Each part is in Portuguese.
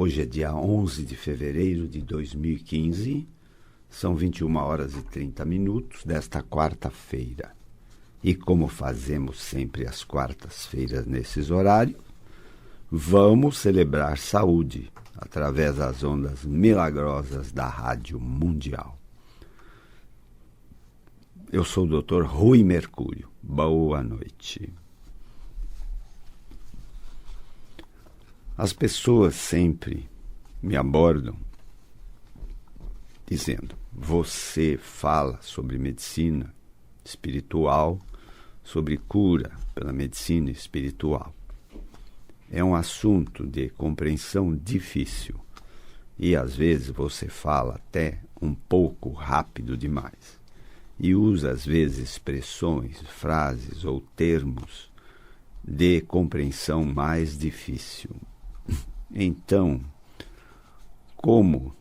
Hoje é dia 11 de fevereiro de 2015, são 21h30 desta quarta-feira. E como fazemos sempre às quartas-feiras nesses horários, vamos celebrar saúde através das ondas milagrosas da Rádio Mundial. Eu sou o Dr. Rui Mercúrio. Boa noite. As pessoas sempre me abordam dizendo: você fala sobre medicina espiritual, sobre cura pela medicina espiritual. É um assunto de compreensão difícil e às vezes você fala até um pouco rápido demais e usa às vezes expressões, frases ou termos de compreensão mais difícil. Então, como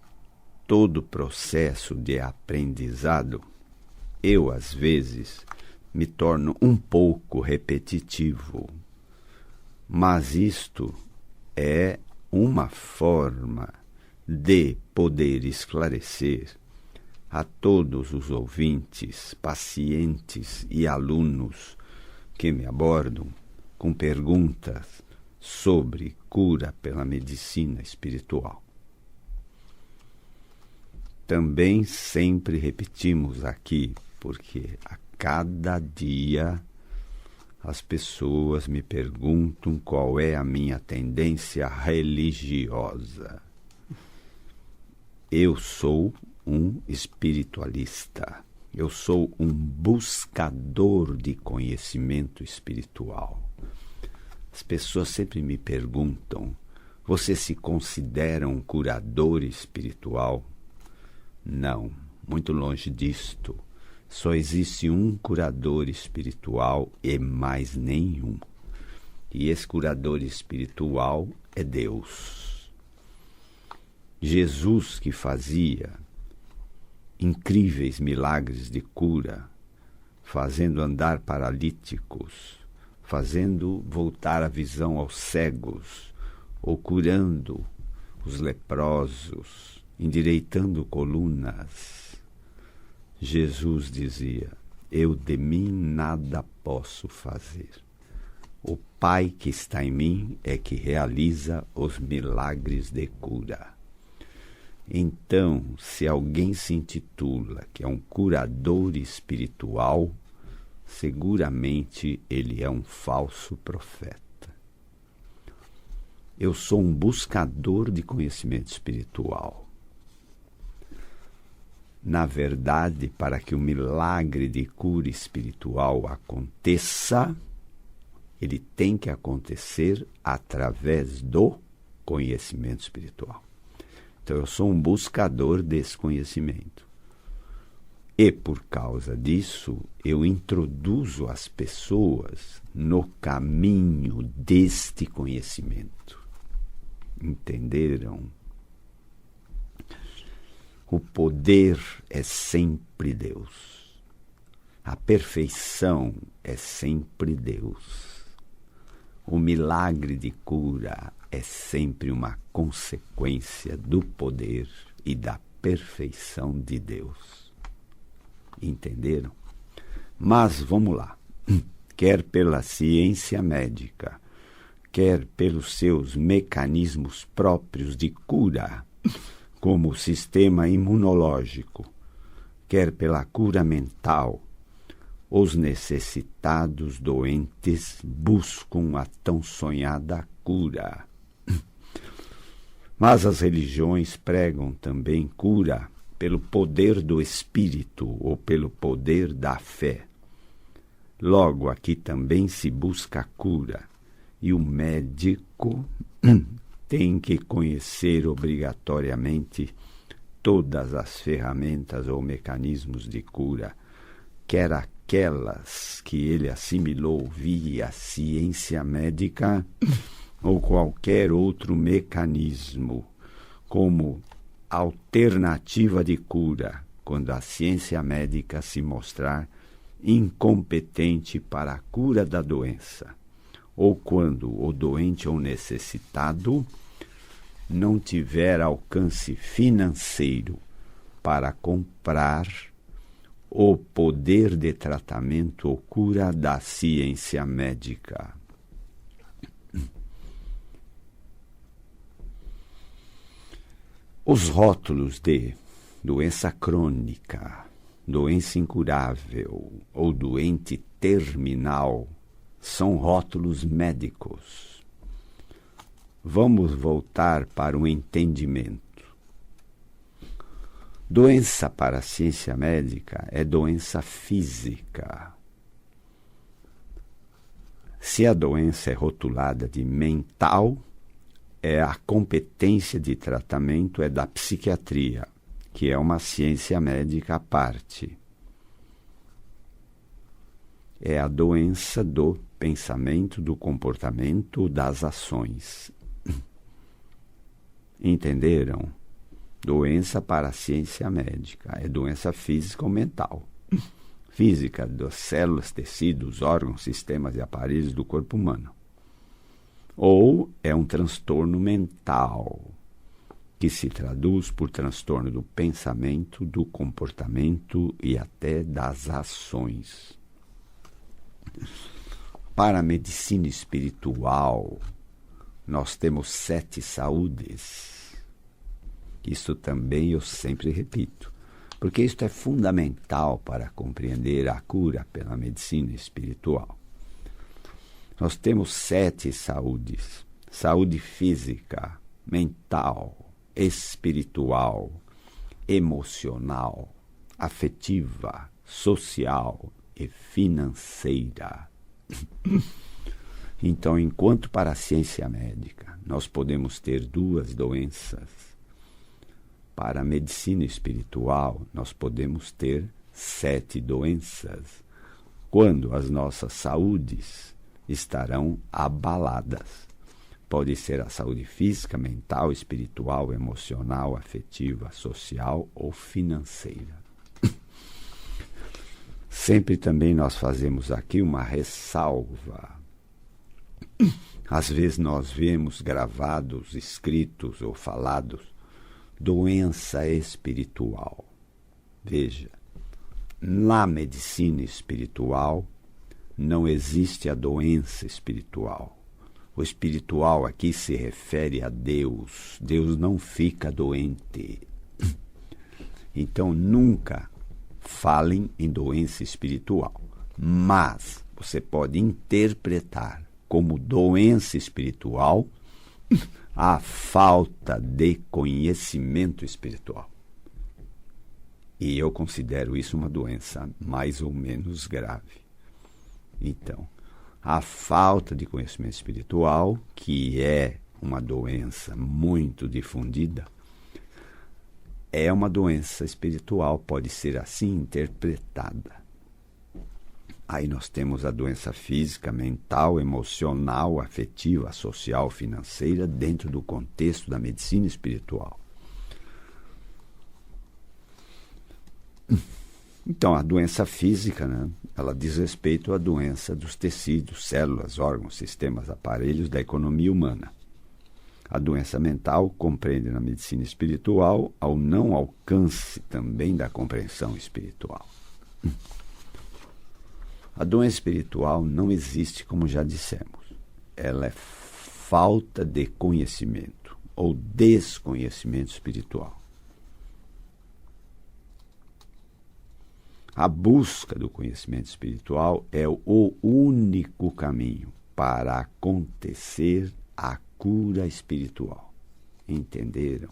todo processo de aprendizado, eu às vezes me torno um pouco repetitivo, mas isto é uma forma de poder esclarecer a todos os ouvintes, pacientes e alunos que me abordam com perguntas sobre cura pela medicina espiritual. Também sempre repetimos aqui, porque a cada dia as pessoas me perguntam qual é a minha tendência religiosa. Eu sou um espiritualista. Eu sou um buscador de conhecimento espiritual. As pessoas sempre me perguntam: você se considera um curador espiritual? Não, muito longe disto. Só existe um curador espiritual e mais nenhum. E esse curador espiritual é Deus. Jesus, que fazia incríveis milagres de cura, fazendo andar paralíticos, fazendo voltar a visão aos cegos, ou curando os leprosos, endireitando colunas. Jesus dizia: eu de mim nada posso fazer. O Pai que está em mim é que realiza os milagres de cura. Então, se alguém se intitula que é um curador espiritual, seguramente ele é um falso profeta. Eu sou um buscador de conhecimento espiritual. Na verdade, para que o milagre de cura espiritual aconteça, ele tem que acontecer através do conhecimento espiritual. Então, eu sou um buscador desse conhecimento. E, por causa disso, eu introduzo as pessoas no caminho deste conhecimento. Entenderam? O poder é sempre Deus. A perfeição é sempre Deus. O milagre de cura é sempre uma consequência do poder e da perfeição de Deus. Entenderam? Mas vamos lá. Quer pela ciência médica, quer pelos seus mecanismos próprios de cura, como o sistema imunológico, quer pela cura mental, os necessitados doentes buscam a tão sonhada cura. Mas as religiões pregam também cura pelo poder do espírito ou pelo poder da fé. Logo, aqui também se busca a cura, e o médico tem que conhecer obrigatoriamente todas as ferramentas ou mecanismos de cura, quer aquelas que ele assimilou via ciência médica ou qualquer outro mecanismo, como alternativa de cura, quando a ciência médica se mostrar incompetente para a cura da doença, ou quando o doente ou necessitado não tiver alcance financeiro para comprar o poder de tratamento ou cura da ciência médica. Os rótulos de doença crônica, doença incurável ou doente terminal são rótulos médicos. Vamos voltar para o entendimento. Doença para a ciência médica é doença física. Se a doença é rotulada de mental, a competência de tratamento é da psiquiatria, que é uma ciência médica à parte. É a doença do pensamento, do comportamento, das ações. Entenderam? Doença para a ciência médica é doença física ou mental. Física das células, tecidos, órgãos, sistemas e aparelhos do corpo humano. Ou é um transtorno mental, que se traduz por transtorno do pensamento, do comportamento e até das ações. Para a medicina espiritual, nós temos 7 saúdes. Isso também eu sempre repito, porque isto é fundamental para compreender a cura pela medicina espiritual. Nós temos 7 saúdes: saúde física, mental, espiritual, emocional, afetiva, social e financeira. Então, enquanto para a ciência médica nós podemos ter 2 doenças, para a medicina espiritual nós podemos ter 7 doenças, quando as nossas saúdes estarão abaladas. Pode ser a saúde física, mental, espiritual, emocional, afetiva, social ou financeira. Sempre também nós fazemos aqui uma ressalva. Às vezes nós vemos gravados, escritos ou falados doença espiritual. Veja, na medicina espiritual não existe a doença espiritual. O espiritual aqui se refere a Deus. Deus não fica doente. Então, nunca falem em doença espiritual. Mas você pode interpretar como doença espiritual a falta de conhecimento espiritual. E eu considero isso uma doença mais ou menos grave. Então, a falta de conhecimento espiritual, que é uma doença muito difundida, é uma doença espiritual, pode ser assim interpretada. Aí nós temos a doença física, mental, emocional, afetiva, social, financeira, dentro do contexto da medicina espiritual. Então, a doença física, né, ela diz respeito à doença dos tecidos, células, órgãos, sistemas, aparelhos da economia humana. A doença mental compreende na medicina espiritual ao não alcance também da compreensão espiritual. A doença espiritual não existe, como já dissemos. Ela é falta de conhecimento ou desconhecimento espiritual. A busca do conhecimento espiritual é o único caminho para acontecer a cura espiritual. Entenderam?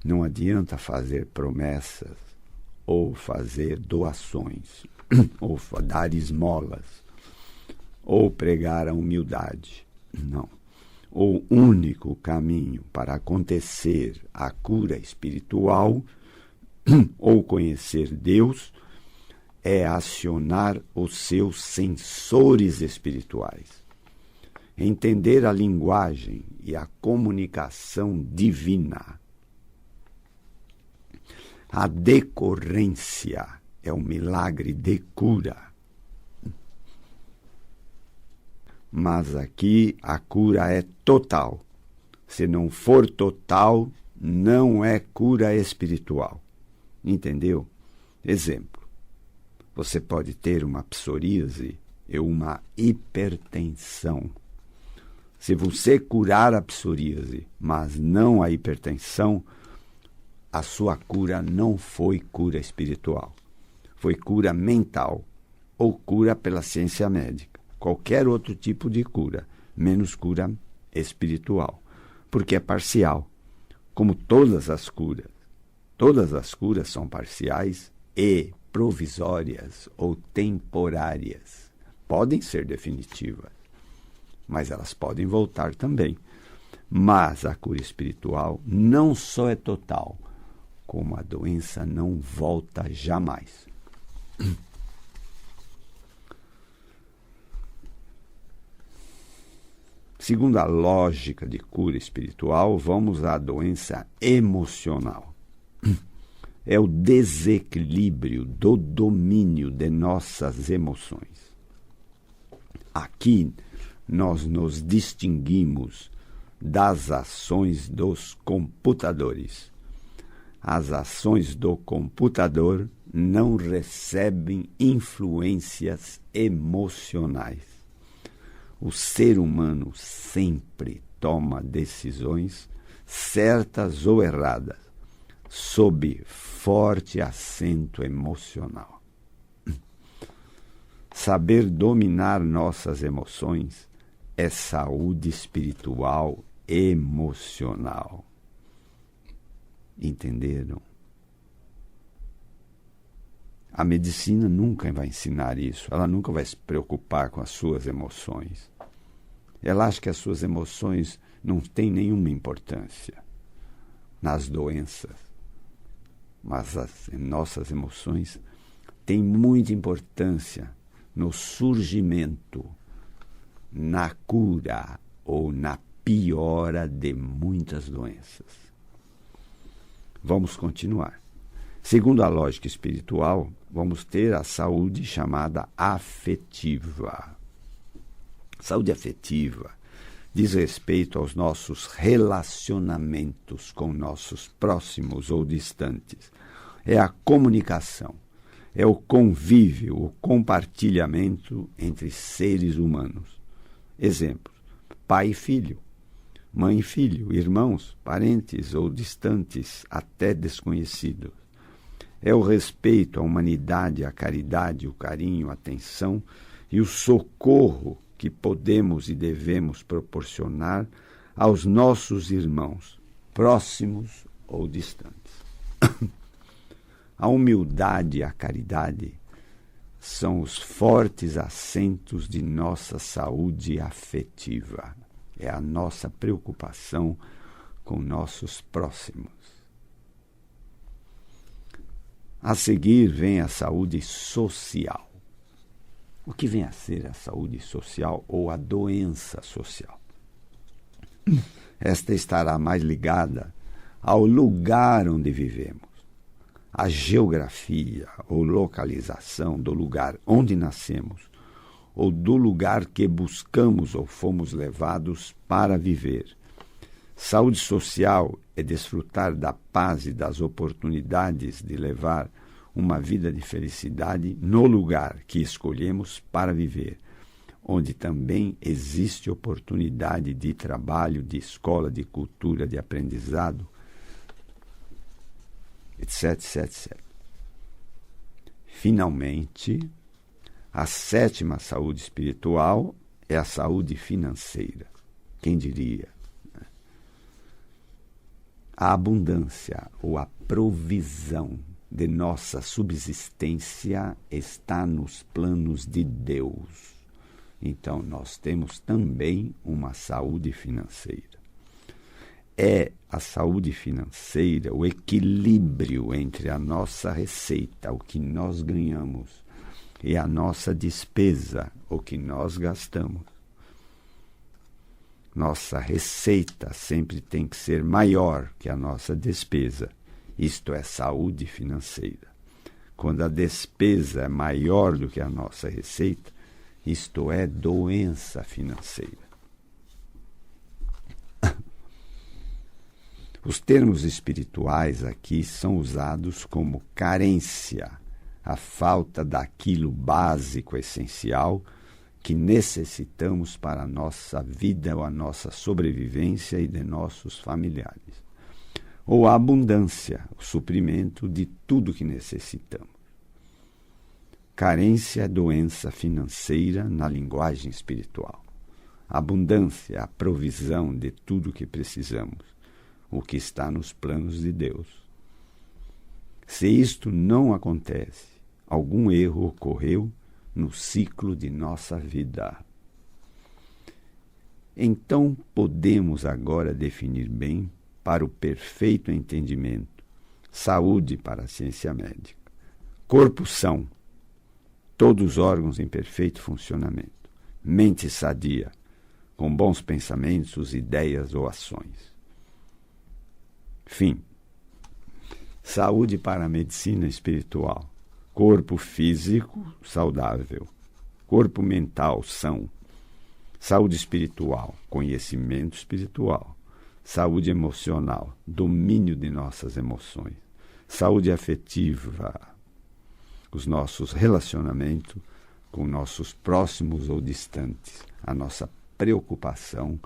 Não adianta fazer promessas ou fazer doações, ou dar esmolas, ou pregar a humildade. Não. O único caminho para acontecer a cura espiritual ou conhecer Deus é acionar os seus sensores espirituais, entender a linguagem e a comunicação divina. A decorrência é um milagre de cura. Mas aqui a cura é total. Se não for total, não é cura espiritual. Entendeu? Exemplo. Você pode ter uma psoríase ou uma hipertensão. Se você curar a psoríase, mas não a hipertensão, a sua cura não foi cura espiritual. Foi cura mental ou cura pela ciência médica. Qualquer outro tipo de cura, menos cura espiritual. Porque é parcial, como todas as curas. Todas as curas são parciais e provisórias ou temporárias. Podem ser definitivas, mas elas podem voltar também. Mas a cura espiritual não só é total, como a doença não volta jamais. Segundo a lógica de cura espiritual, vamos à doença emocional. É o desequilíbrio do domínio de nossas emoções. Aqui nós nos distinguimos das ações dos computadores. As ações do computador não recebem influências emocionais. O ser humano sempre toma decisões, certas ou erradas, sob forte acento emocional. Saber dominar nossas emoções é saúde espiritual emocional. Entenderam? A medicina nunca vai ensinar isso. Ela nunca vai se preocupar com as suas emoções. Ela acha que as suas emoções não têm nenhuma importância nas doenças. Mas as nossas emoções têm muita importância no surgimento, na cura ou na piora de muitas doenças. Vamos continuar. Segundo a lógica espiritual, vamos ter a saúde chamada afetiva. Saúde afetiva diz respeito aos nossos relacionamentos com nossos próximos ou distantes. É a comunicação, é o convívio, o compartilhamento entre seres humanos. Exemplo, pai e filho, mãe e filho, irmãos, parentes ou distantes, até desconhecidos. É o respeito à humanidade, a caridade, o carinho, a atenção e o socorro que podemos e devemos proporcionar aos nossos irmãos, próximos ou distantes. A humildade e a caridade são os fortes acentos de nossa saúde afetiva. É a nossa preocupação com nossos próximos. A seguir vem a saúde social. O que vem a ser a saúde social ou a doença social? Esta estará mais ligada ao lugar onde vivemos, à geografia ou localização do lugar onde nascemos, ou do lugar que buscamos ou fomos levados para viver. Saúde social é desfrutar da paz e das oportunidades de levar uma vida de felicidade no lugar que escolhemos para viver, onde também existe oportunidade de trabalho, de escola, de cultura, de aprendizado, etc, etc, etc. Finalmente, a sétima saúde espiritual é a saúde financeira. Quem diria? A abundância ou a provisão de nossa subsistência está nos planos de Deus. Então, nós temos também uma saúde financeira. É a saúde financeira, o equilíbrio entre a nossa receita, o que nós ganhamos, e a nossa despesa, o que nós gastamos. Nossa receita sempre tem que ser maior que a nossa despesa. Isto é saúde financeira. Quando a despesa é maior do que a nossa receita, isto é, doença financeira. Os termos espirituais aqui são usados como carência, a falta daquilo básico, essencial, que necessitamos para a nossa vida ou a nossa sobrevivência e de nossos familiares. Ou a abundância, o suprimento de tudo que necessitamos. Carência é doença financeira na linguagem espiritual. Abundância é a provisão de tudo que precisamos, o que está nos planos de Deus. Se isto não acontece, algum erro ocorreu no ciclo de nossa vida. Então podemos agora definir bem, para o perfeito entendimento, saúde para a ciência médica. Corpo são, todos os órgãos em perfeito funcionamento. Mente sadia, com bons pensamentos, ideias ou ações. Fim. Saúde para a medicina espiritual. Corpo físico saudável. Corpo mental são. Saúde espiritual, conhecimento espiritual. Saúde emocional, domínio de nossas emoções. Saúde afetiva, os nossos relacionamentos com nossos próximos ou distantes. A nossa preocupação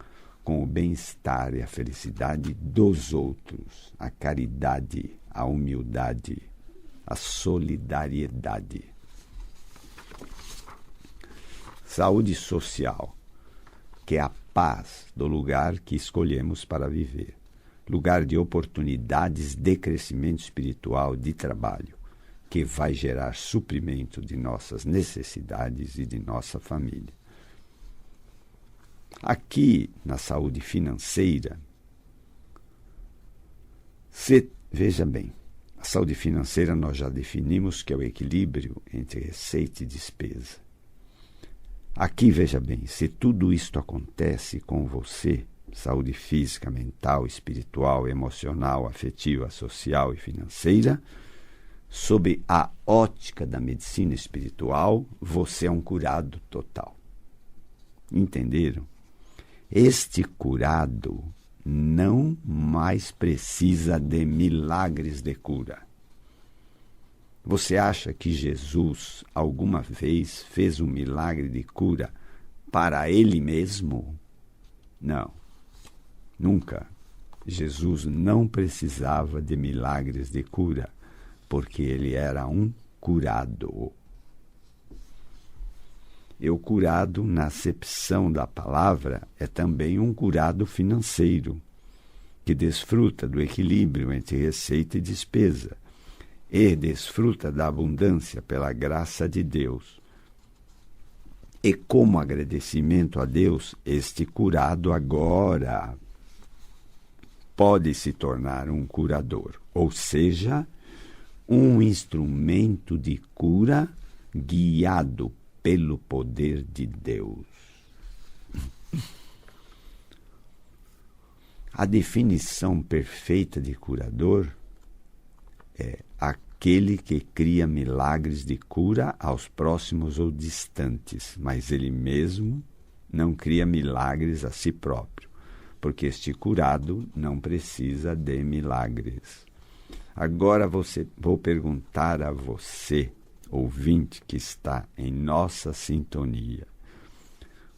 com o bem-estar e a felicidade dos outros. A caridade, a humildade, a solidariedade. Saúde social, que é a paz do lugar que escolhemos para viver. Lugar de oportunidades de crescimento espiritual, de trabalho, que vai gerar suprimento de nossas necessidades e de nossa família. Aqui, na saúde financeira, veja bem, a saúde financeira nós já definimos que é o equilíbrio entre receita e despesa. Aqui, veja bem, se tudo isto acontece com você, saúde física, mental, espiritual, emocional, afetiva, social e financeira, sob a ótica da medicina espiritual, você é um curado total. Entenderam? Este curado não mais precisa de milagres de cura. Você acha que Jesus alguma vez fez um milagre de cura para ele mesmo? Não, nunca. Jesus não precisava de milagres de cura, porque ele era um curado. E o curado, na acepção da palavra, é também um curado financeiro, que desfruta do equilíbrio entre receita e despesa, e desfruta da abundância pela graça de Deus. E como agradecimento a Deus, este curado agora pode se tornar um curador, ou seja, um instrumento de cura guiado pelo poder de Deus. A definição perfeita de curador é aquele que cria milagres de cura aos próximos ou distantes, mas ele mesmo não cria milagres a si próprio, porque este curado não precisa de milagres. Agora vou perguntar a você, ouvinte que está em nossa sintonia.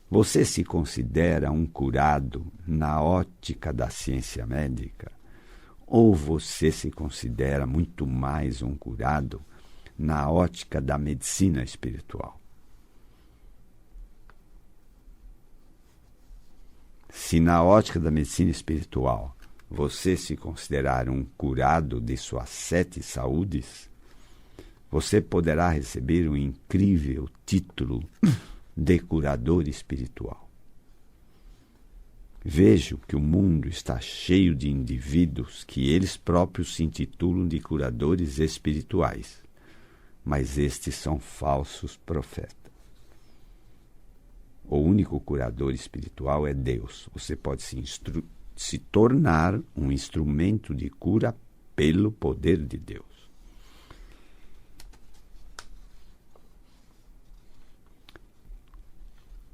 Você se considera um curado na ótica da ciência médica? Ou você se considera muito mais um curado na ótica da medicina espiritual? Se na ótica da medicina espiritual você se considerar um curado de suas 7 saúdes, você poderá receber um incrível título de curador espiritual. Vejo que o mundo está cheio de indivíduos que eles próprios se intitulam de curadores espirituais, mas estes são falsos profetas. O único curador espiritual é Deus. Você pode se tornar um instrumento de cura pelo poder de Deus.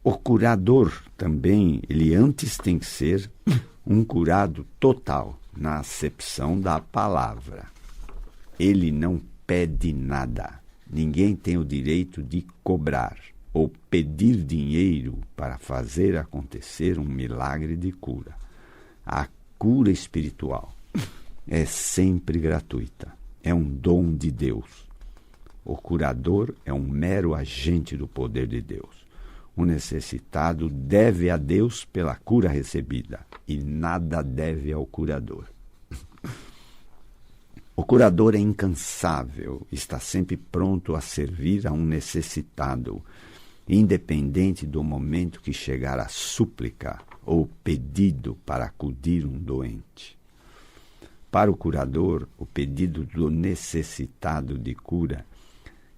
O curador também, ele antes tem que ser um curado total, na acepção da palavra. Ele não pede nada. Ninguém tem o direito de cobrar ou pedir dinheiro para fazer acontecer um milagre de cura. A cura espiritual é sempre gratuita. É um dom de Deus. O curador é um mero agente do poder de Deus. O necessitado deve a Deus pela cura recebida e nada deve ao curador. O curador é incansável, está sempre pronto a servir a um necessitado, independente do momento que chegar a súplica ou pedido para acudir um doente. Para o curador, o pedido do necessitado de cura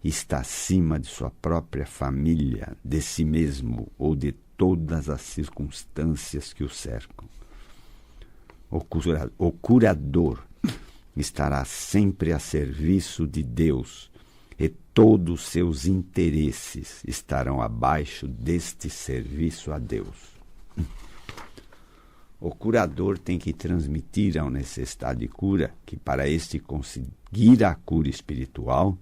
está acima de sua própria família, de si mesmo ou de todas as circunstâncias que o cercam. O curador estará sempre a serviço de Deus e todos os seus interesses estarão abaixo deste serviço a Deus. O curador tem que transmitir ao necessitado de cura que, para este conseguir a cura espiritual,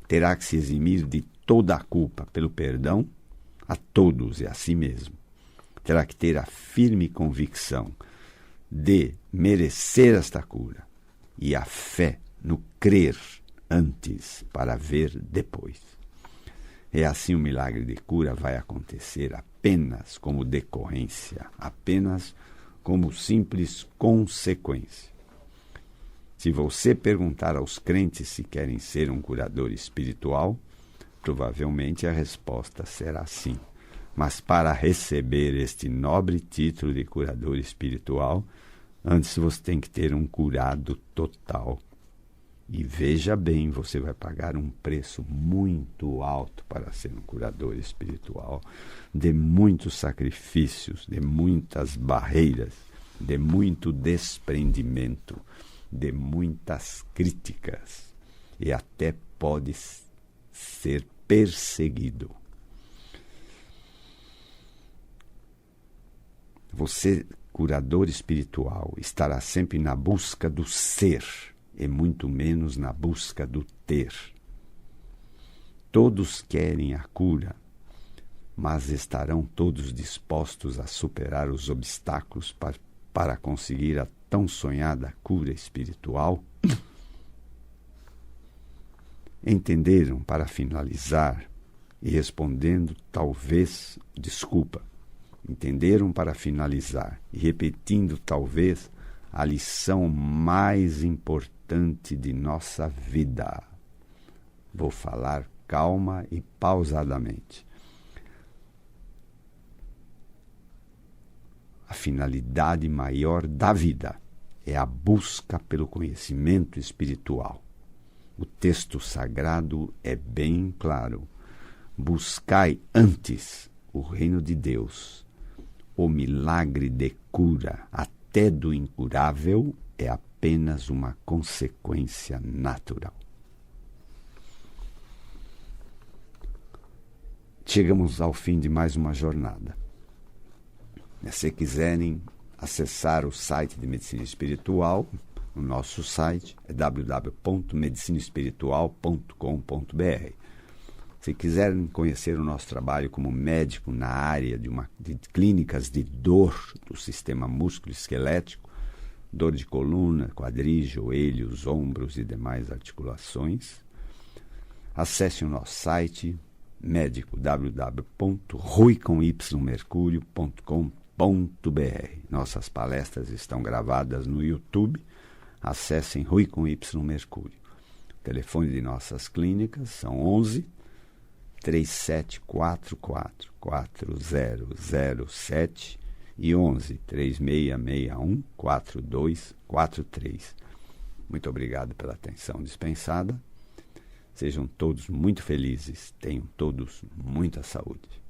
terá que se eximir de toda a culpa pelo perdão a todos e a si mesmo. Terá que ter a firme convicção de merecer esta cura e a fé no crer antes para ver depois. E assim o milagre de cura vai acontecer apenas como decorrência, apenas como simples consequência. Se você perguntar aos crentes se querem ser um curador espiritual, provavelmente a resposta será sim. Mas para receber este nobre título de curador espiritual, antes você tem que ter um curado total. E veja bem, você vai pagar um preço muito alto para ser um curador espiritual, de muitos sacrifícios, de muitas barreiras, de muito desprendimento, de muitas críticas e até pode ser perseguido. Você, curador espiritual, estará sempre na busca do ser e muito menos na busca do ter. Todos querem a cura, mas estarão todos dispostos a superar os obstáculos para conseguir a tão sonhada cura espiritual? Entenderam, para finalizar, e respondendo talvez, entenderam para finalizar, e repetindo talvez, a lição mais importante de nossa vida. Vou falar calma e pausadamente. A finalidade maior da vida é a busca pelo conhecimento espiritual. O texto sagrado é bem claro. Buscai antes o reino de Deus. O milagre de cura, até do incurável, é apenas uma consequência natural. Chegamos ao fim de mais uma jornada. Se quiserem acessar o site de Medicina Espiritual, o nosso site é www.medicinaespiritual.com.br. Se quiserem conhecer o nosso trabalho como médico na área de clínicas de dor do sistema músculo-esquelético, dor de coluna, quadris, joelhos, ombros e demais articulações, acesse o nosso site médico www.ruicomymercurio.com.br. Nossas palestras estão gravadas no YouTube. Acessem Rui com Y Mercúrio. O telefone de nossas clínicas são 11 3744 4007 e 11 3661 4243. Muito obrigado pela atenção dispensada. Sejam todos muito felizes. Tenham todos muita saúde.